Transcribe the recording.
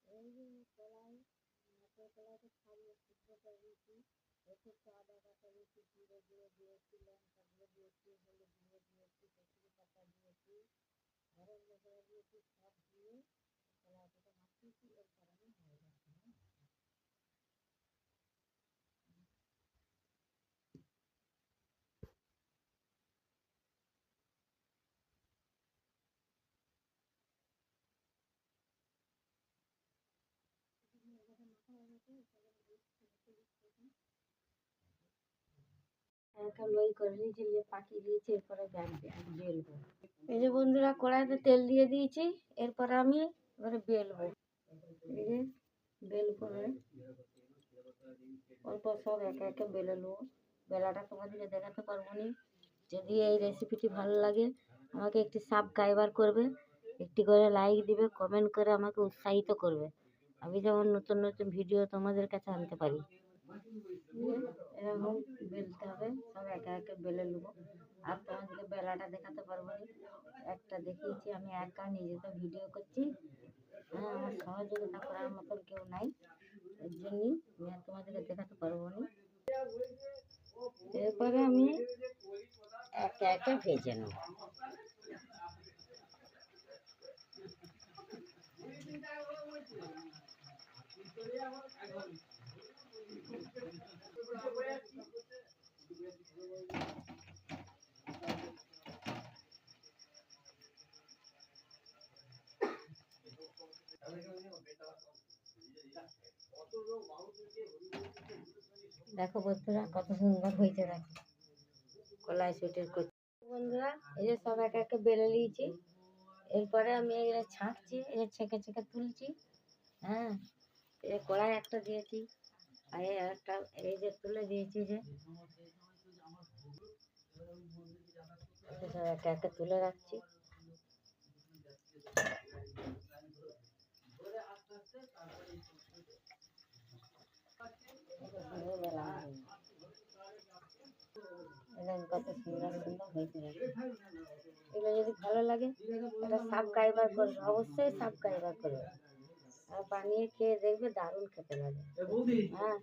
এই যে কলাই মটর কলাইটা ছাড়িয়ে সিদ্ধ করে দিয়েছি, একটু আদা বাটা দিয়েছি, জিরে গুঁড়ো দিয়েছি, লঙ্কা গুঁড়ো দিয়েছি, হলুদ গুঁড়ো দিয়েছি, কচুরি পাতা দিয়েছি, গরম মশলা দিয়েছি, সব দিয়ে কলাইটাকে মাখিয়েছি। এরপর আমি হয়ে যাচ্ছি লই করে নিয়েছি, নিয়ে পাকিয়ে দিয়েছি। এরপরে বেলবো। এই যে বন্ধুরা, কড়াইতে তেল দিয়ে দিয়েছি। এরপরে আমি এবারে বেলবো। এই যে বেল করে অল্প সব একে একে বেলে নেবো। বেলাটা তোমাদেরকে দেখাতে পারবো না। যদি এই রেসিপিটি ভালো লাগে আমাকে একটি সাবস্ক্রাইবার করবে, একটি করে লাইক দিবে, কমেন্ট করে আমাকে উৎসাহিত করবে, আমি যেমন নতুন নতুন ভিডিও তোমাদের কাছে আনতে পারি। এরকম বেলতে হবে, সব একে একে বেলে নেবো। আর তোমাদেরকে বেলাটা দেখাতে পারবো না, একটা দেখিয়েছি। আমি একা নিজে তো ভিডিও করছি, হ্যাঁ, আমার সহযোগিতা করার মতন কেউ নাই, এর জন্যই আমি তোমাদেরকে দেখাতে পারবো না। এরপরে আমি একে একে ভেজে নেব। দেখো বন্ধুরা কত সুন্দর হয়েছে, দেখো কলাই সুইটের কচি। বন্ধুরা এই যে সব একে একে বেলে নিয়েছি। এরপরে আমি এগুলো ছাঁকছি, এই ছেঁকে ছেঁকে তুলছি। হ্যাঁ, এই কড়াই একটা দিয়েছি, আর একটা এই যে তুলে দিয়েছি, যে সব একে একে তুলে রাখছি। কত সুন্দর সুন্দর হয়েছে। এগুলো যদি ভালো লাগে এটা সাবস্ক্রাইবার করবে, অবশ্যই সাবস্ক্রাইবার করবে, আর বানিয়ে খেয়ে দেখবে দারুণ খেতে লাগে। হ্যাঁ।